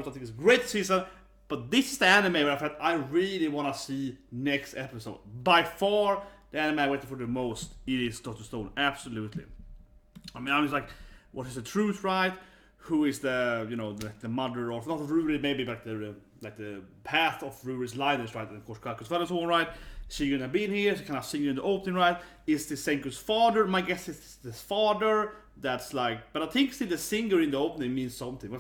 I think it's a great season, but this is the anime where I really want to see next episode. By far, the anime I waited for the most, it is Dr. Stone, absolutely. I mean, I was like, what is the truth, right? Who is the, you know, the mother of, not of Ruri, maybe, but the path of Ruri's lineage, right? And of course, Kaku's father's all right. She gonna be in here, she kind of singing in the opening, right? Is this SENKU'S father? My guess is this father. That's like, but I think still the singer in the opening means something.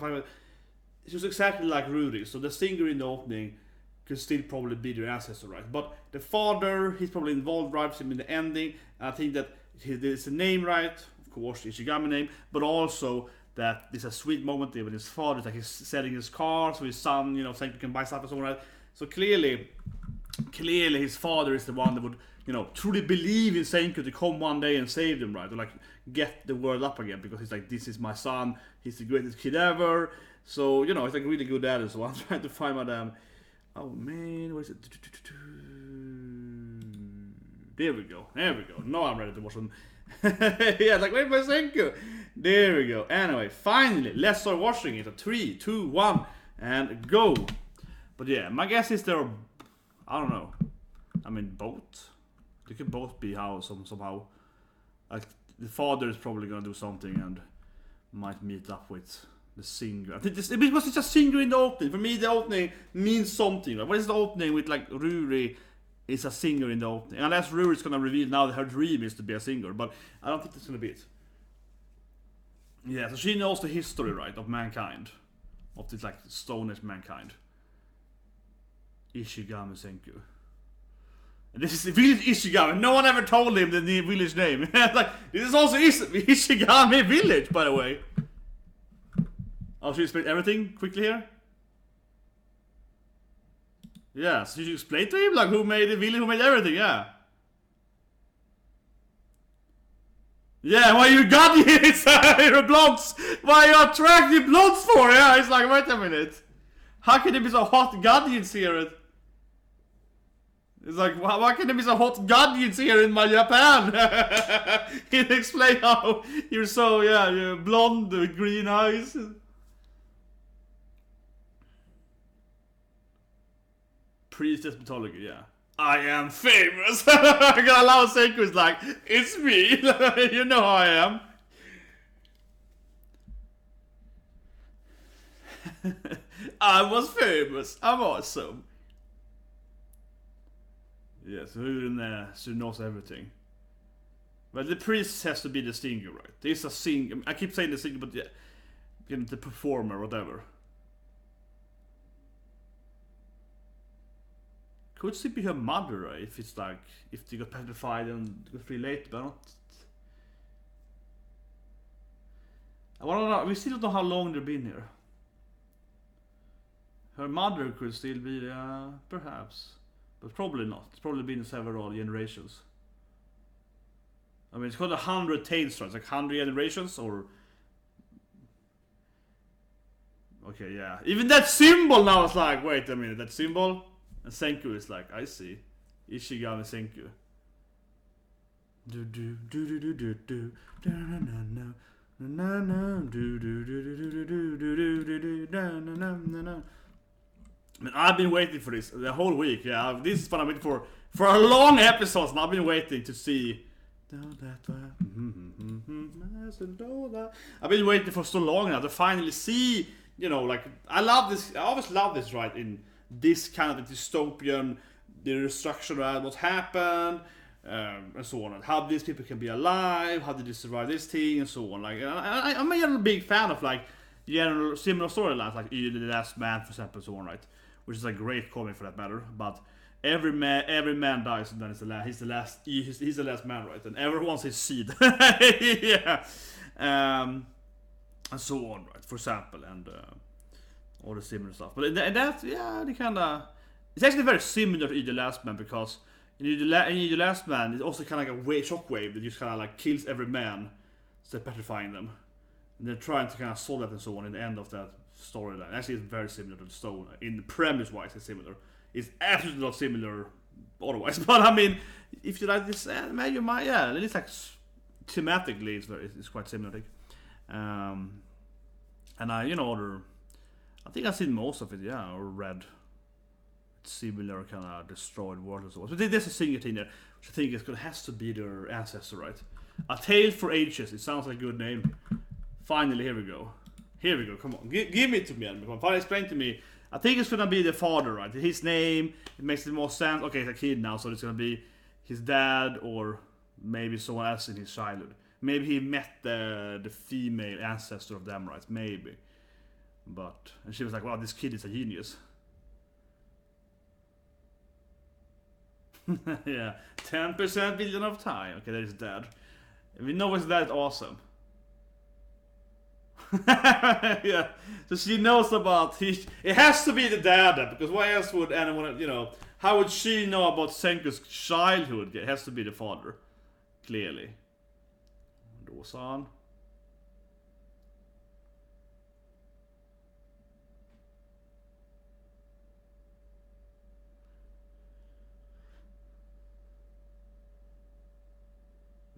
She was exactly like Ruri, so the singer in the opening could still probably be their ancestor, right? But the father, he's probably involved, right? Him in the ending. And I think that there's a name, right? Of course, the Ishigami name, but also that there's a sweet moment there with his father, like he's selling his car, so his son, you know, Senku can buy stuff and so on, right? So clearly his father is the one that would, you know, truly believe in Senku to come one day and save them, right? Or like get the world up again, because he's like, this is my son, he's the greatest kid ever. So, you know, he's like really good at it. So I'm trying to find my damn, oh man, what is it? There we go. Now I'm ready to watch them. Yeah, like, wait for Senku. There we go. Anyway, finally, let's start watching it. 3, 2, 1, and go. But yeah, my guess is there are, I don't know. I mean, both. They could both be somehow. Like, the father is probably gonna do something and might meet up with the singer. I think because it's a singer in the opening. For me, the opening means something. Right? What is the opening with like Ruri? Is a singer in the opening. Unless Ruri's gonna reveal now that her dream is to be a singer, but I don't think that's gonna be it. Yeah, so she knows the history, right, of mankind, of this like stone-age mankind. Ishigami Senku. And this is the village Ishigami. No one ever told him the village name. Like, this is also Ishigami village, by the way. Oh, should you explain everything quickly here? Yeah, so you should explain to him, like, who made the village, who made everything, yeah. Yeah, why you got your bloods? Why you attracting bloods for? Yeah, it's like, wait a minute. How can there be so hot guardians here? It's like, why can there be so hot guardians here in my Japan? Can you explain how you're so, yeah, you're blonde with green eyes? Priestess mythology, yeah. I am famous. I'm gonna allow Senku's like, it's me. You know how I am. I was famous. I'm awesome. Yes, who in there knows everything. But the priest has to be the singer, right? There's a singer. I keep saying the singer, but yeah, you know, the performer, whatever. Could she be her mother, right? If it's like, if they got petrified and got free late, but not. I wanna know, we still don't know how long they've been here. Her mother could still be there, perhaps. But probably not. It's probably been several generations. I mean, it's called 100 Tales, right? It's like 100 generations, or... Okay, yeah. Even that symbol now is like, wait a minute, that symbol? And Senku is like, I see. Ishigami Senku. Do do do do do do do da na na na na na do do do do do do do do do da na na na na. I mean, I've been waiting for this the whole week. Yeah, this is what I've been for a long episode. And I've been waiting to see. I've been waiting for so long now to finally see. You know, like, I love this. I always love this, right? In this kind of dystopian, the destruction of what happened, and so on. How these people can be alive, how did they survive this thing, and so on. Like, I'm a big fan of like general similar storylines, like The Last Man, for example, so on, right? Which is a great comic for that matter. But every man dies, and then he's the last man, right? And everyone's his seed. Yeah, and so on, right? For example, and all the similar stuff. But that, yeah, they kind of, it's actually very similar to The Last Man, because in The Last Man, it's also kind of like a shockwave that just kind of like kills every man, instead of petrifying them. And they're trying to kind of solve that and so on in the end of that storyline. Actually, it's very similar to the Stone. In the premise-wise, it's similar. It's absolutely not similar otherwise. But I mean, if you like this anime, you might, yeah, at least like thematically, it's quite similar. And I, you know, I think I've seen most of it, yeah, or read similar kind of destroyed world and so on. So there's a singer thing there, which I think has to be their ancestor, right? A Tale for Ages. It sounds like a good name. Finally, here we go. Here we go. Come on, give it to me, and finally explain to me. I think it's gonna be the father, right? His name. It makes it more sense. Okay, he's a kid now, so it's gonna be his dad or maybe someone else in his childhood. Maybe he met the female ancestor of them, right? Maybe. But and she was like, "Wow, this kid is a genius." Yeah, 10% billion of time. Okay, that is dead. We know it's that awesome. Yeah, so she knows about it has to be the dad, because why else would anyone, how would she know about Senku's childhood? It has to be the father, clearly. Dosan.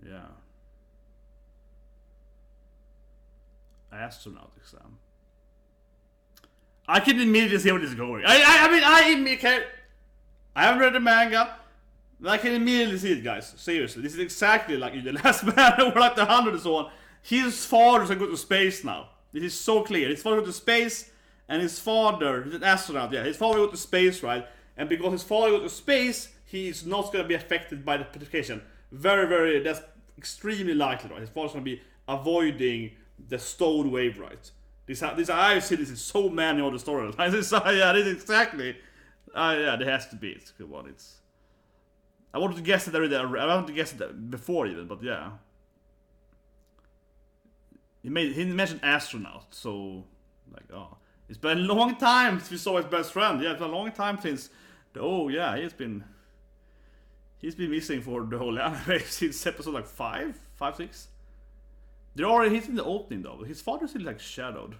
Yeah. Astronaut exam. I can immediately see where this is going. I haven't read the manga, but I can immediately see it, guys. Seriously, this is exactly like in the last man over like the 100 and so on. His father's gonna go to space now. This is so clear. His father go to space, and his father, he's an astronaut. Yeah, his father go to space, right? And because his father go to space, he's not gonna be affected by the petrification. Very, very. That's extremely likely, right? His father's gonna be avoiding the stone wave, right? This I've seen this in so many other stories. Yeah, this is exactly. Yeah, there has to be. It's good one. I wanted to guess it already. I wanted to guess it before even, but yeah. He mentioned astronaut, so like, oh, it's been a long time since we saw his best friend. Yeah, it's been a long time since. Oh yeah, he's been missing for the whole anime since episode like 5, 6. He's in the opening though. His father's still like shadowed.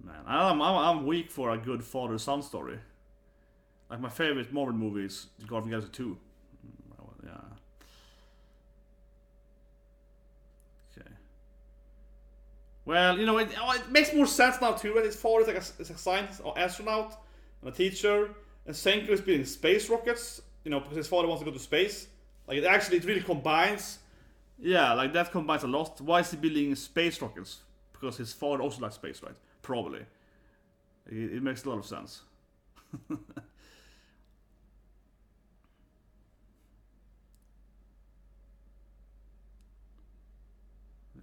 Man, I'm weak for a good father-son story. Like my favorite Marvel movie is Guardians of the Galaxy 2. Yeah. Okay. Well, it makes more sense now too. Right? His father is a scientist or astronaut and a teacher, and Senku is building space rockets. Because his father wants to go to space. Like it really combines. Yeah, like that combines a lot. Why is he building space rockets? Because his father also likes space, right? Probably. It makes a lot of sense.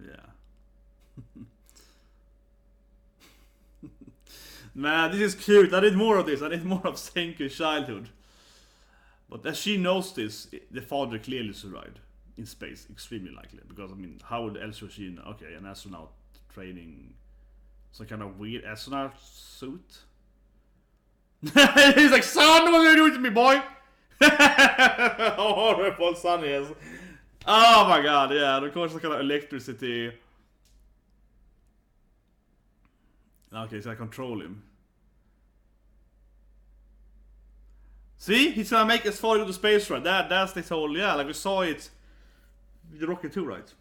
Yeah. Man, this is cute. I need more of this. I need more of Senku's childhood. But as she knows this, the father clearly survived in space, extremely likely. Because how would else would she know? Okay, an astronaut training some kind of weird astronaut suit. He's like, son, what are you doing to me, boy? How horrible son is. Oh my god, yeah, of course, some kind of electricity. Okay, so I control him. See? He's gonna make us fall into space, right? That's this whole, yeah, like we saw it with the Rocket 2, right?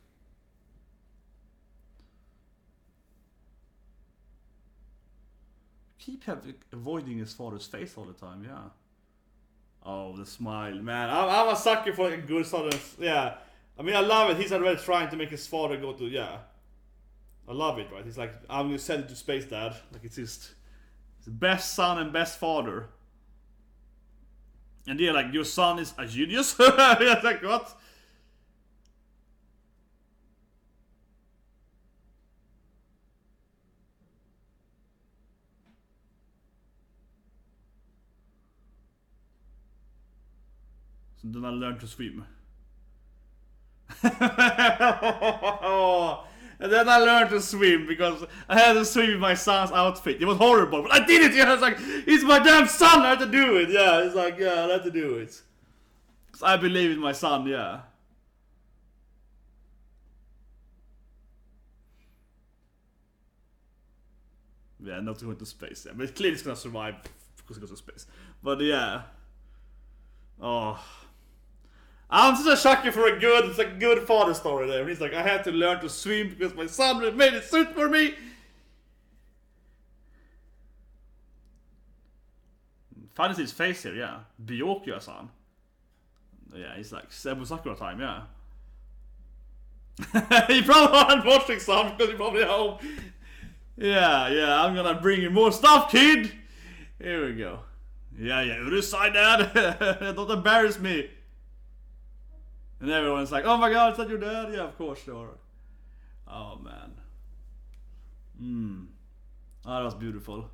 Keep avoiding his father's face all the time, yeah. Oh, the smile, man. I'm a sucker for like a good southern, yeah. I love it. He's already trying to make his father go to, yeah. I love it, right? He's like, I'm gonna send you to space, dad. Like it's his best son and best father. And they're like, your son is a genius? Yeah, like, what? So then I learned to swim. And then I learned to swim because I had to swim in my son's outfit. It was horrible, but I did it. Yeah, I was like, it's my damn son. I had to do it. Yeah, it's like, yeah, I had to do it. Because I believe in my son. Yeah. Yeah, not going to space. Yeah, but clearly it's gonna survive because it goes to space. But yeah. Oh. I'm such a sucker for a good father story there. He's like, I had to learn to swim because my son made it suit for me. Finally his face here, yeah. Byakuya-san. Yeah, he's like Sebu Sakura time, yeah. He probably aren't watching some because he probably home. Yeah, I'm gonna bring you more stuff, kid! Here we go. Yeah, Urusai, dad! Don't embarrass me! And everyone's like, oh my god, is that your dad? Yeah, of course they are. Oh man. Oh, that was beautiful.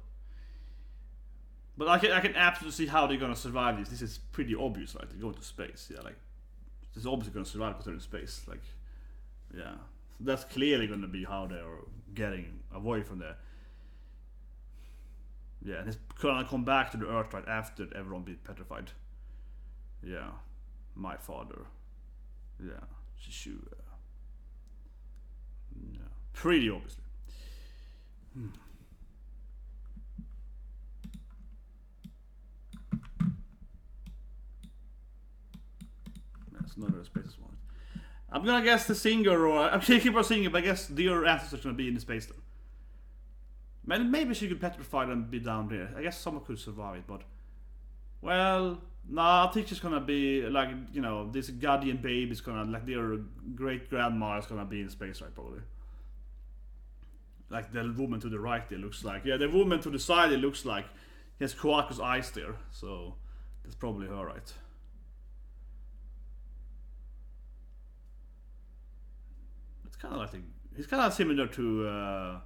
But I can absolutely see how they're gonna survive this. This is pretty obvious, right? They go into space, yeah, like this is obviously gonna survive because they're in space, like, yeah. So that's clearly gonna be how they're getting away from there. Yeah, and it's gonna come back to the Earth right after everyone be petrified. Yeah, my father. Yeah, Shishu. Yeah, pretty obviously. That's another space one. I'm gonna guess the singer, or I'm gonna keep on singing, but I guess their ancestors gonna be in the space though. Maybe she could petrify and be down there. I guess someone could survive it, but well, nah, I think she's gonna be like, you know, this guardian babe is gonna, like, their great grandma is gonna be in space, right? Probably. Like the woman to the right, it looks like. Yeah, the woman to the side, it looks like he has Kwaku's eyes there, so that's probably her, right? It's kind of like he's kind of similar to.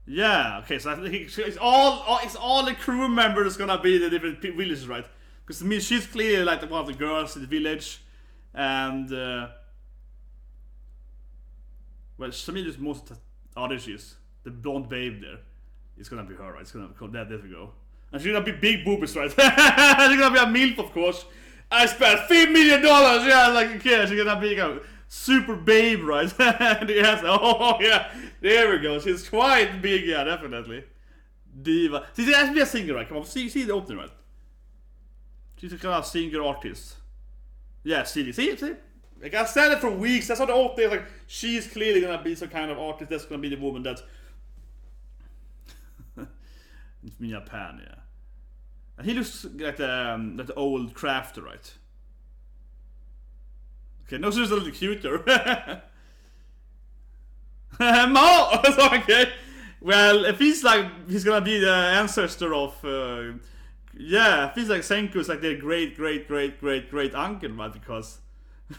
Yeah, okay, so I think it's all the crew members gonna be the different villages, right? Because to me, she's clearly like one of the girls in the village, and well, to me, there's most other she's the blonde babe there. It's gonna be her, right? It's gonna be there we go, and she's gonna be big boobies, right? She's gonna be a MILF, of course. I spent $5 million. Yeah, like, okay, she's gonna be a super babe, right? Yes, oh yeah, there we go. She's quite big, yeah, definitely. Diva. See, she has to be a singer, right? Come on, see the opening, right? She's a kind of singer artist. Yeah, see. Like, I said it for weeks. That's how the opening is. Like, she's clearly gonna be some kind of artist. That's gonna be the woman that. It's Mia Pan, yeah. And he looks like the old crafter, right? Okay, no, she's a little cuter. Mo! Okay. Well, if he's like, he's gonna be the ancestor of, yeah, if he's like SENKU'S, like their great uncle, right? Because,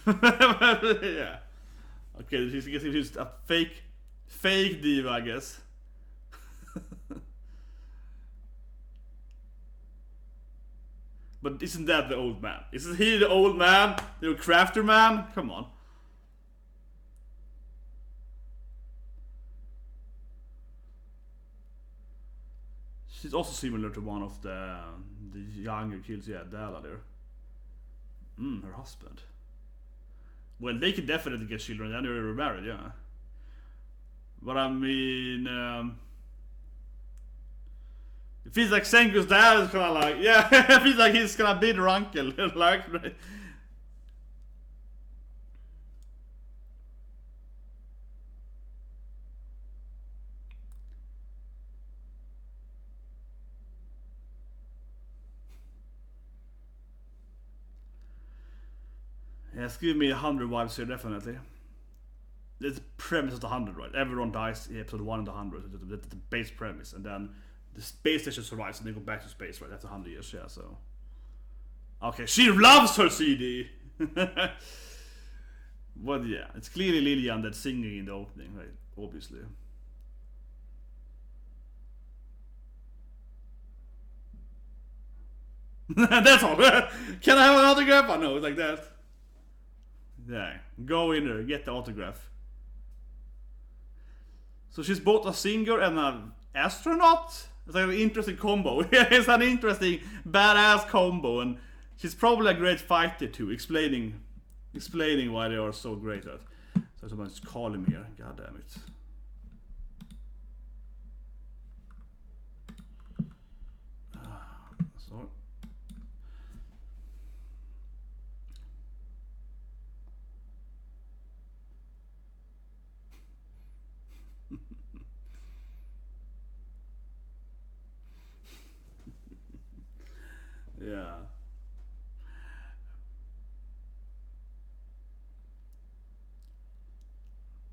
yeah. Okay, he's a fake diva, I guess. But isn't that the old man? Isn't he the old man? The crafter man? Come on. She's also similar to one of the younger kids, yeah, Dala there. Her husband. Well, they could definitely get children, and they're married, yeah. But I mean, it feels like SENKU'S dad is kind of like, yeah, it feels like he's gonna be their uncle, like. Yes, give me 100 wives here, definitely. It's the premise of the 100, right? Everyone dies in episode 1 and the 100. That's the base premise, and then the space station survives and they go back to space, right? That's 100 years, yeah, so. Okay, she loves her CD! But yeah, it's clearly Lillian that's singing in the opening, right? Obviously. That's all! Can I have an autograph? I know, it's like that. Yeah, go in there, get the autograph. So she's both a singer and an astronaut? It's like an interesting combo. It's an interesting, badass combo, and she's probably a great fighter too, explaining why they are so great at. So someone's calling me here, god damn it. Sorry. Yeah.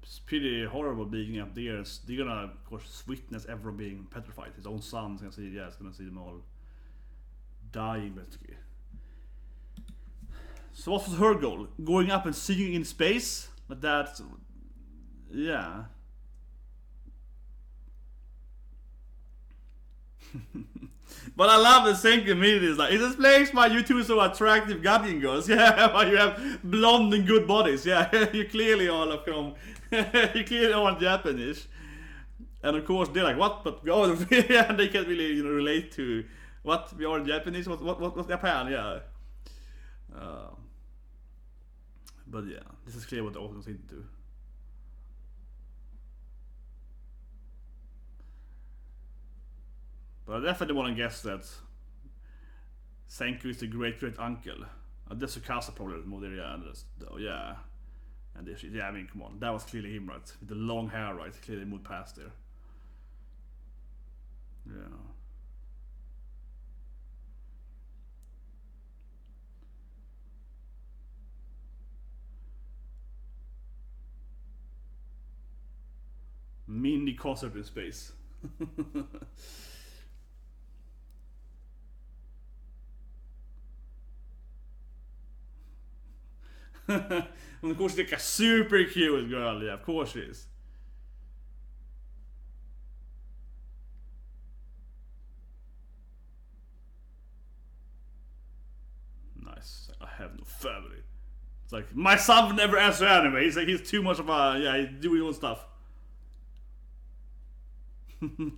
It's pretty horrible being up there. They're gonna, of course, witness everyone being petrified. His own son's gonna see, yeah, it's gonna see them all dying, basically. So what was her goal? Going up and seeing in space? But that's... yeah. But I love the Senku immediately. It's like, it explains why you two are so attractive guardian girls. Yeah, why you have blonde and good bodies. Yeah, you clearly all from... you clearly all Japanese. And of course they're like, what? But oh, yeah, they can't really, you know, relate to... what? We are Japanese? What's Japan? Yeah. But yeah, this is clear what the author was into. But I definitely want to guess that Senku is the great uncle. That's Tsukasa probably more there, yeah. Yeah. And this, yeah, I mean, come on, that was clearly him, right? With the long hair, right? Clearly moved past there. Yeah. Mini concert in space. And of course, she's like a super cute girl. Yeah, of course she is. Nice. I have no family. It's like, my son would never answer anime. He's like, he's too much of a, yeah, he's doing his own stuff.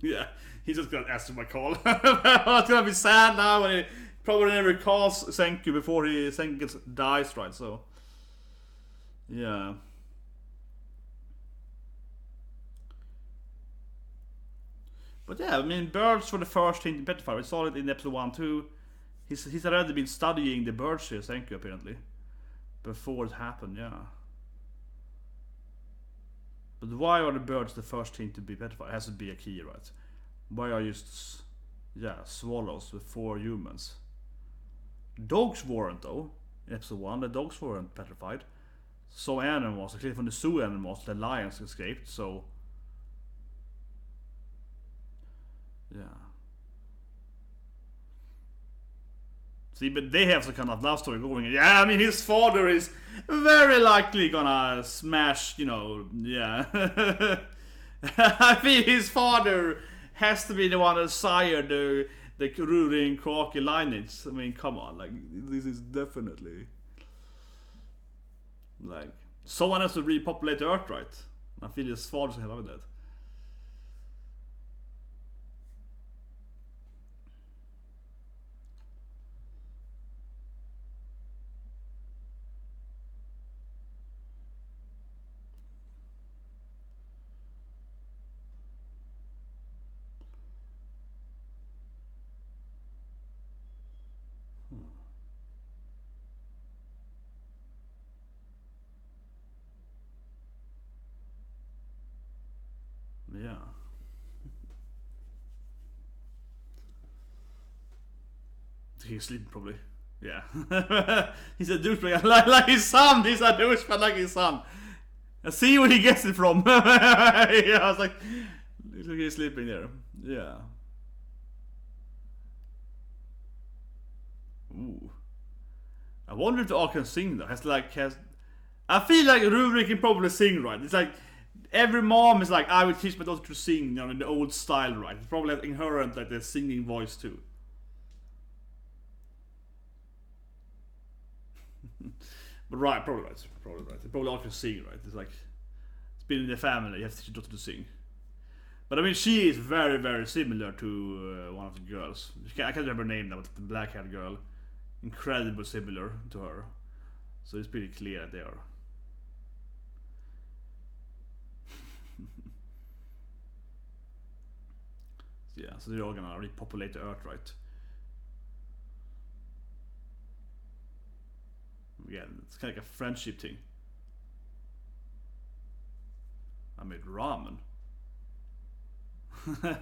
Yeah, he's just gonna answer my call. It's gonna be sad now when he probably never calls Senku before Senku dies, right? So, yeah. But yeah, I mean, birds were the first thing to petrify. We saw it in episode 1 too. He's already been studying the birds here, Senku, apparently. Before it happened, yeah. But why are the birds the first thing to be petrified? It has to be a key, right? Why are just, yeah, swallows before humans? Dogs weren't, though. In episode 1, the dogs weren't petrified. So animals, actually from the zoo animals, the lions escaped, so... yeah. See, but they have some kind of love story going. Yeah, I mean, his father is very likely gonna smash, you know, yeah. I think his father has to be the one that sired the Ruri and Croaky lineage. I mean, come on, like, this is definitely... like, someone has to repopulate the Earth, right? I feel his father's gonna have that. Yeah. He's sleeping probably. Yeah. He's a douchebag like his son. He's a douchebag like his son. I see where he gets it from. Yeah, I was like, he's sleeping there. Yeah. Ooh. I wonder if the all can sing though. I feel like Ruri can probably sing, right? It's like every mom is like, I would teach my daughter to sing, you know, in the old style, right? It's probably like inherent, like the singing voice too. But right, probably right. They probably all can sing, right? It's like, it's been in the family, you have to teach your daughter to sing. But I mean, she is very, very similar to one of the girls. I can't remember her name now, but the black-haired girl. Incredibly similar to her. So it's pretty clear that they are. Yeah, so they're all gonna repopulate the Earth, right? Yeah, it's kind of like a friendship thing. I made ramen.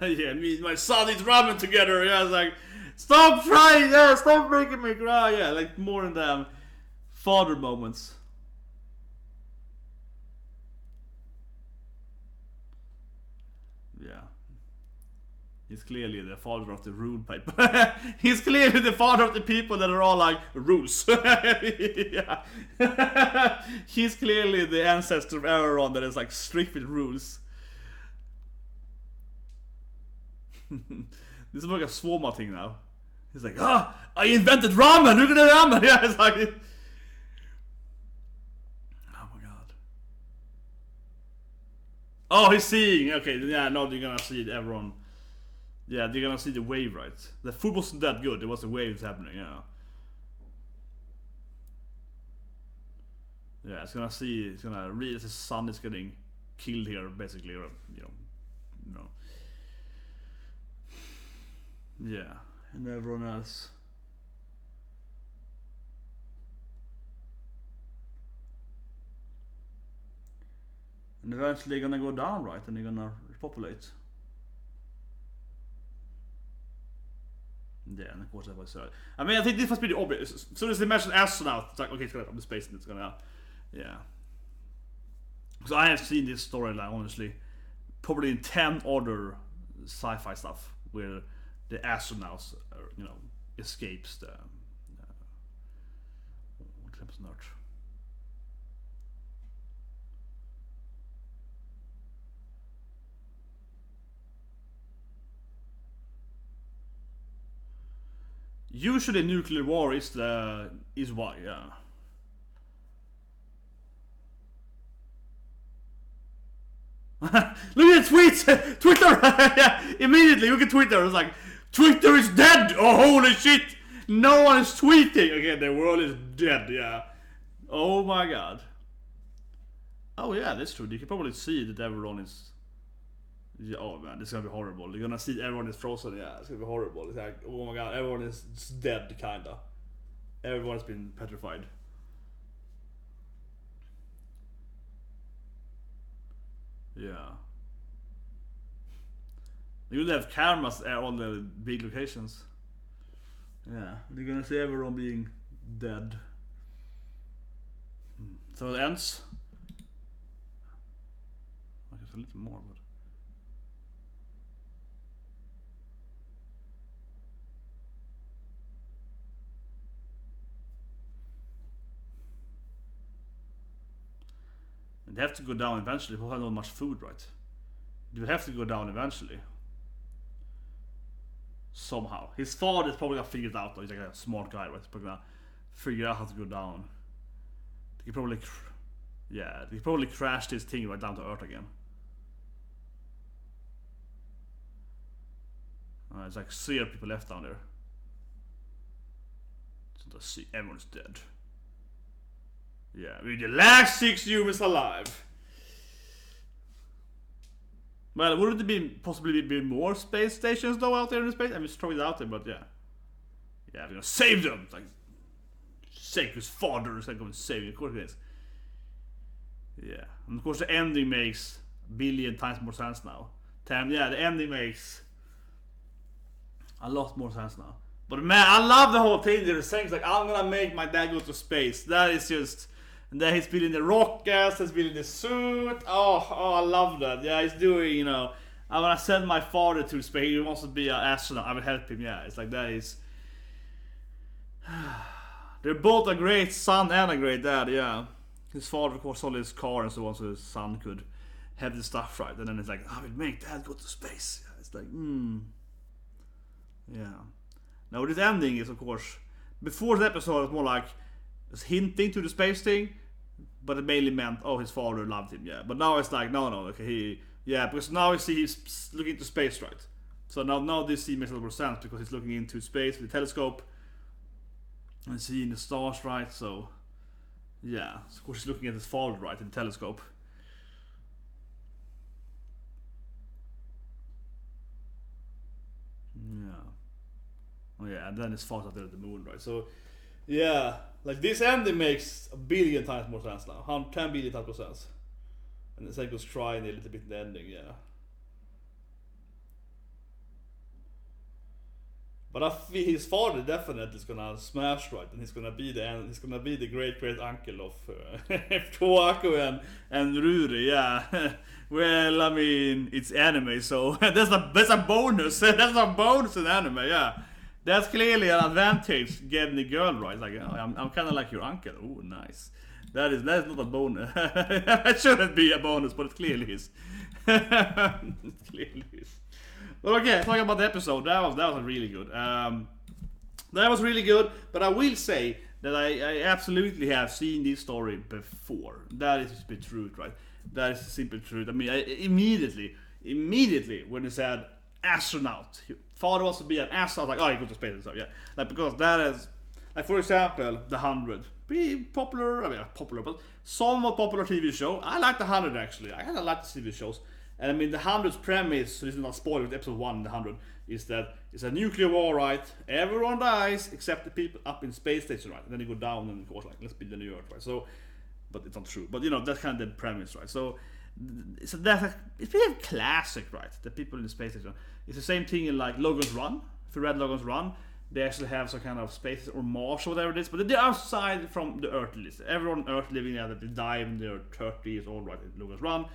Yeah, me and my son eat ramen together. Yeah, it's like, Stop trying! Yeah, stop making me cry! Yeah, like more than them father moments. Yeah. He's clearly the father of the rule paper. He's clearly the father of the people that are all like, rules. Yeah. He's clearly the ancestor of Aaron that is like strict with rules. This is like a Swoma thing now. He's like, I invented ramen! Look at the ramen! Yeah, it's like... Oh my god. Oh, he's seeing! Okay, yeah, no, you're gonna see everyone... Yeah, they're gonna see the wave, right? The food wasn't that good, there was a wave happening, yeah. Yeah, it's gonna read the sun is getting killed here, basically, or, you know. Yeah, and everyone else. And eventually they're gonna go down, right? And they're gonna repopulate. Yeah, and of course that was I mean, I think this must be the obvious. As soon as they mention astronaut, it's like, okay, it's gonna come to space and it's gonna... Yeah. Because I have seen this storyline, honestly, probably in 10 other sci-fi stuff where the astronauts, escapes the... what happens on Earth? Usually nuclear war is why, yeah. Look at the tweets! Twitter! Yeah, immediately look at Twitter. It's like, Twitter is dead! Oh, holy shit! No one is tweeting! Okay, the world is dead, yeah. Oh my god. Oh yeah, that's true. You can probably see that everyone is... Yeah, oh man, this is gonna be horrible. You're gonna see everyone is frozen, yeah, it's gonna be horrible. It's like, oh my god, everyone is dead, kinda. Everyone's been petrified. Yeah. You would have cameras at all the big locations. Yeah, you're gonna see everyone being dead. So it ends. I guess a little more, but... They have to go down eventually. We'll have not much food, right? They will have to go down eventually. Somehow. His father is probably gonna figure it out though. He's like a smart guy, right? He's probably gonna figure out how to go down. They probably... Yeah, they probably crashed his thing right down to Earth again. It's like 0 people left down there. So let's see, everyone's dead. Yeah, we're the last 6 humans alive. Well, wouldn't it possibly be more space stations though out there in space? I'm just throwing it out there, but yeah. Yeah, we're gonna save them! It's like, Senku's father is going to save you, of course it is. Yeah, and of course the ending makes a billion times more sense now. Yeah, the ending makes a lot more sense now. But man, I love the whole thing. They're saying like, I'm gonna make my dad go to space. That is just... And then he's building the rockets, he's building the suit. Oh, I love that. Yeah, he's doing, I'm gonna send my father to space. He wants to be an astronaut. I will help him. Yeah, it's like that is... They're both a great son and a great dad, yeah. His father, of course, sold his car and so on, so his son could have the stuff right. And then it's like, I will make dad go to space. Yeah, it's like, Yeah. Now, this ending is, of course... Before the episode, it's more like... It's hinting to the space thing, but it mainly meant, oh, his father loved him, yeah. But now it's like, no, okay, because now we see he's looking into space, right? So now this scene makes a lot more sense because he's looking into space with a telescope and seeing the stars, right? So, yeah, of course he's looking at his father, right, in the telescope. Yeah. Oh yeah, and then his father's out there at the moon, right? So, yeah. Like, this ending makes a billion times more sense now. 10 billion times more sense. And the Senku's trying a little bit in the ending, yeah. But I feel his father definitely is gonna smash, right, and he's gonna be the great uncle of Kohaku and Ruri, yeah. Well, I mean, it's anime, so that's a bonus. That's a bonus in anime, yeah. That's clearly an advantage getting the girl right. Like, I'm kind of like your uncle. Oh, nice. That's not a bonus. It shouldn't be a bonus, but it clearly is. It clearly is. But okay, talking about the episode, that was really good. That was really good. But I will say that I absolutely have seen this story before. That is the truth, right? That is the simple truth. I mean, immediately when he said astronaut, father wants to be an astronaut. Like, oh, he goes to space and stuff, yeah. Like, because that is, like, for example, The 100. Pretty popular, I mean, not popular, but somewhat popular TV show. I like The 100 actually. I kind of like the TV shows. And I mean, The 100's premise, so this is not spoiled, episode 1, The 100, is that it's a nuclear war, right? Everyone dies except the people up in space station, right? And then they go down and of course, like, let's build a new Earth, right? So, but it's not true. But you know, that's kind of the premise, right? So, it's pretty classic, right? The people in the space station. It's the same thing in like Logan's Run. If you read Logan's Run, they actually have some kind of space or Mars or whatever it is, but they're outside from the Earth list. Everyone on Earth living there that they die when they're 30 years old, right? In Logan's Run,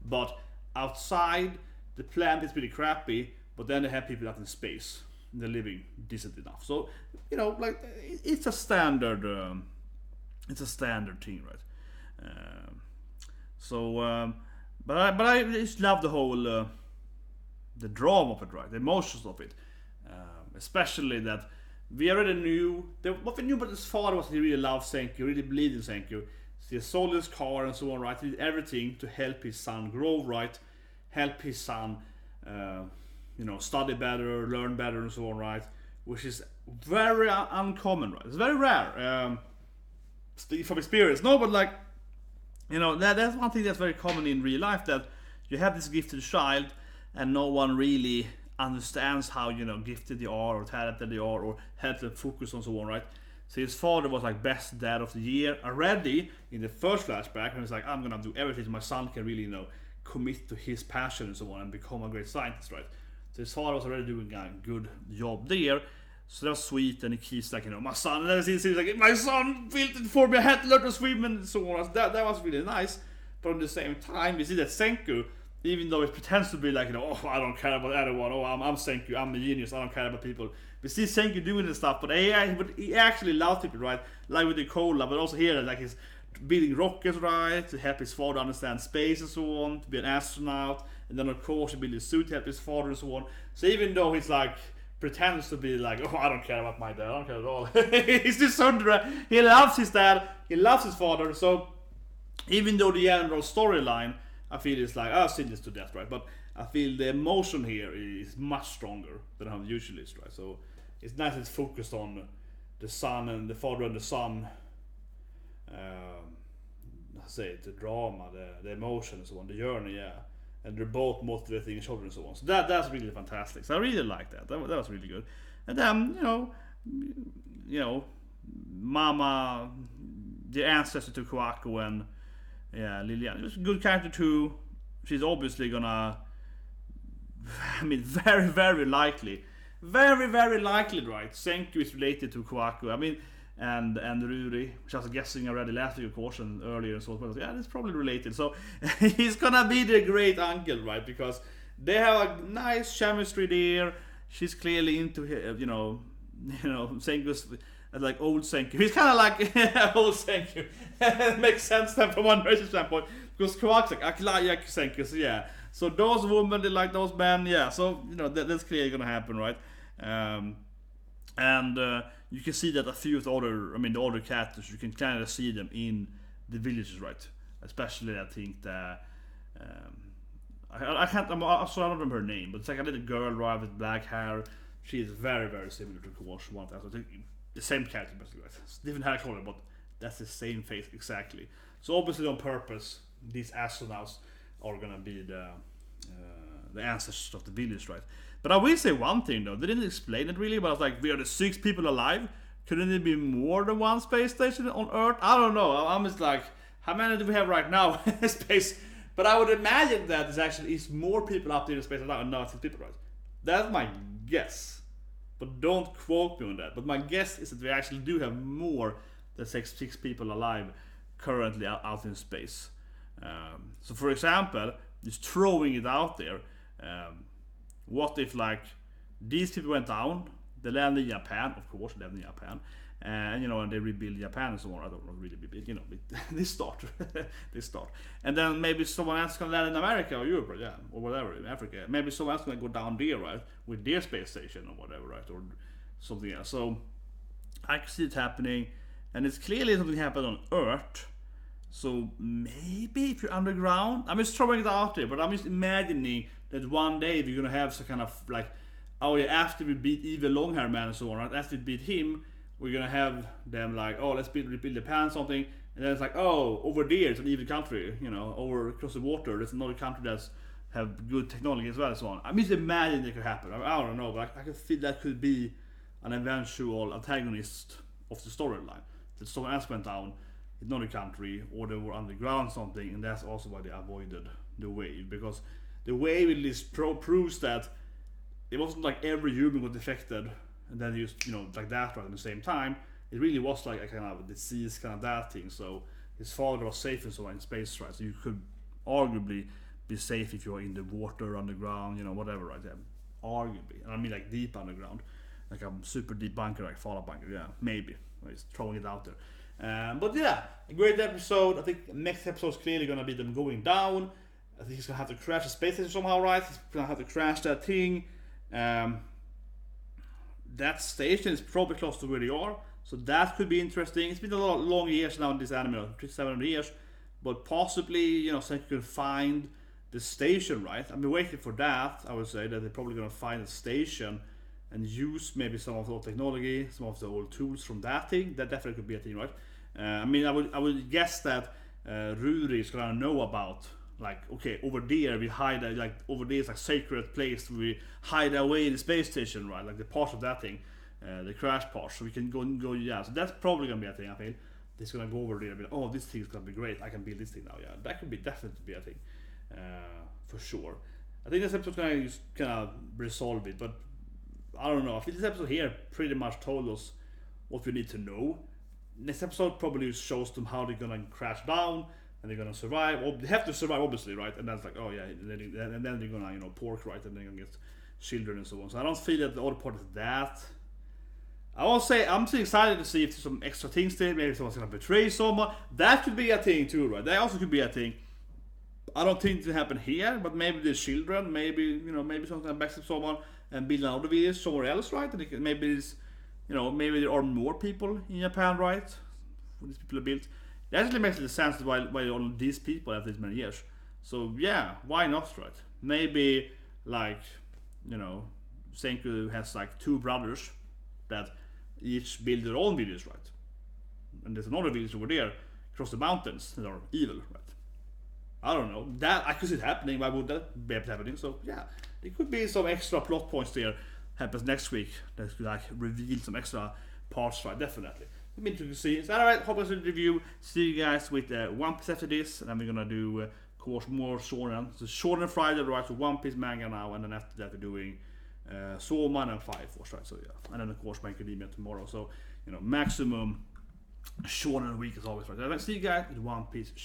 but outside the planet is pretty crappy, but then they have people out in space and they're living decent enough. So you know, like, it's a standard thing, right? But I just love the whole the drama of it, right? The emotions of it, especially that we already knew what we knew about his father was he really loved Senku, really believed in Senku. So he sold his car and so on, right? He did everything to help his son grow, right? Help his son, study better, learn better, and so on, right? Which is very uncommon, right? It's very rare. From experience, no, but like, you know, that's one thing that's very common in real life, that you have this gifted child and no one really understands how, you know, gifted they are or talented they are or help them focus on so on, right? So his father was like best dad of the year already in the first flashback, and he's like, I'm gonna do everything so my son can really, you know, commit to his passion and so on and become a great scientist, right? So his father was already doing a good job there. So that was sweet, and he keeps like, you know, my son, and then he's like, my son built it for me, I had to learn to swim and so on. That was really nice. But at the same time, you see that Senku, even though it pretends to be like, you know, oh, I don't care about anyone, oh, I'm Senku, I'm a genius, I don't care about people. We see Senku doing this stuff, but he actually loves people, right? Like with the cola, but also here, like, he's building rockets, right, to help his father understand space and so on, to be an astronaut, and then of course he built a suit to help his father and so on. So even though he's like, pretends to be like, oh, I don't care about my dad, I don't care at all. He's just he loves his dad, he loves his father, so even though the general storyline, I feel it's like, I've seen this to death, right? But I feel the emotion here is much stronger than how it usually is, right? So it's nice it's focused on the son and the father and the son, the drama, the emotion and so on, the journey, yeah. And they're both motivating each other and so on. So that's really fantastic. So I really like that. That was really good. And then, you know, Mama, the ancestor to Kohaku and Lilian. It was a good character too. She's obviously gonna, I mean, very, very likely, right? Senku is related to Kohaku. I mean, and Ruri, which I was guessing already last week, of course, and earlier and so on. Yeah, it's probably related. So he's gonna be the great uncle, right? Because they have a nice chemistry there. She's clearly into, you know, Senku's like old Senku. He's kind of like old Senku. It makes sense then from one person's standpoint, because Kohaku's like Senku. So yeah, so those women, they like those men. Yeah, so you know that's clearly gonna happen, right? You can see that a few of the other characters, you can kind of see them in the villages, right? Especially, I think the I don't remember her name, but it's like a little girl, right, with black hair. She is very, very similar to Kohaku. One of the same character, basically, right? It's different hair color, but that's the same face exactly. So obviously, on purpose, these astronauts are gonna be the ancestors of the village, right? But I will say one thing though, they didn't explain it really, but I was like, we are the 6 people alive. Couldn't it be more than one space station on Earth? I don't know. I'm just like, how many do we have right now in space? But I would imagine that there's actually is more people up there in space right now, and not 6 people, right? That's my guess. but don't quote me on that. But my guess is that we actually do have more than six people alive currently out in space. So for example, just throwing it out there, what if like these people went down, they landed in Japan, of course, landed in Japan, and and they rebuild Japan and so on. I don't know, really big, they start, and then maybe someone else can land in America or Europe, or whatever, in Africa. Maybe someone else can go down there, right, with their space station or whatever, right, or something else. So I can see it happening, and it's clearly something happened on Earth. So maybe if you're underground, I'm just throwing it out there, but I'm just imagining that one day we're gonna have some kind of like, oh yeah, after we beat Evil Longhair Man and so on, right? After we beat him, we're gonna have them like, oh, let's rebuild Japan something, and then it's like, oh, over there it's an evil country, over across the water, there's another country that's have good technology as well and so on. I'm just imagining it could happen. I don't know, but I can feel that could be an eventual antagonist of the storyline. That someone else went down in another country, or they were underground something, and that's also why they avoided the wave, because the wave at least proves that it wasn't like every human got affected and then used like that right at the same time. It really was like a kind of a disease, kind of that thing. So his father was safe and so on in space, right? So you could arguably be safe if you're in the water, underground, whatever, right? Yeah, arguably, and I mean like deep underground, like a super deep bunker, like Fallout bunker. Yeah, maybe. I'm just throwing it out there. But yeah, a great episode. I think next episode is clearly gonna be them going down. I think he's gonna have to crash the space station somehow, right? He's gonna have to crash that thing. That station is probably close to where they are, so that could be interesting. It's been a lot long years now in this anime, 700 years, but possibly Senku can find the station, right? I've been waiting for that. I would say that they're probably gonna find a station and use maybe some of the old technology, some of the old tools from that thing. That definitely could be a thing, right? I would guess that Ruri is gonna know about, like, okay, over there we hide, like over there is like sacred place where we hide away in the space station, right? Like the part of that thing, the crash part, so we can go. Yeah, so that's probably gonna be a thing. I feel it's gonna go over there and be like, oh, this thing is gonna be great. I can build this thing now. Yeah, that could be definitely be a thing, for sure. I think this episode's gonna just kind of resolve it, but I don't know. I feel this episode here pretty much told us what we need to know. Next episode probably shows them how they're gonna crash down and they're gonna survive. They have to survive, obviously, right? And that's like, oh yeah, and then they're gonna pork, right? And they're gonna get children and so on. So I don't feel that the other part is that. I won't say I'm still excited to see if there's some extra things there. Maybe someone's gonna betray someone. That could be a thing too, right? That also could be a thing. I don't think it happen here, but maybe there's children. Maybe maybe someone's gonna backstab someone and build another village somewhere else, right? And maybe it's, maybe there are more people in Japan, right? When these people are built. That actually makes sense why all these people have this many years. So yeah, why not, right? Maybe like, Senku has like 2 brothers that each build their own village, right? And there's another village over there across the mountains that are evil, right? I don't know. That I could see it happening. Why would that be happening? So yeah, there could be some extra plot points there. Happens next week. That could like reveal some extra parts, right? Definitely. It'll be interesting to see. So alright, hope you enjoyed the review. See you guys with One Piece after this, and then we're gonna do of course more shonen. So shonen Friday, right? So One Piece manga now, and then after that we're doing Soulman and Fire Force, right? So yeah, and then of course My Academia tomorrow. So maximum shonen week as always, right? So see you guys with One Piece.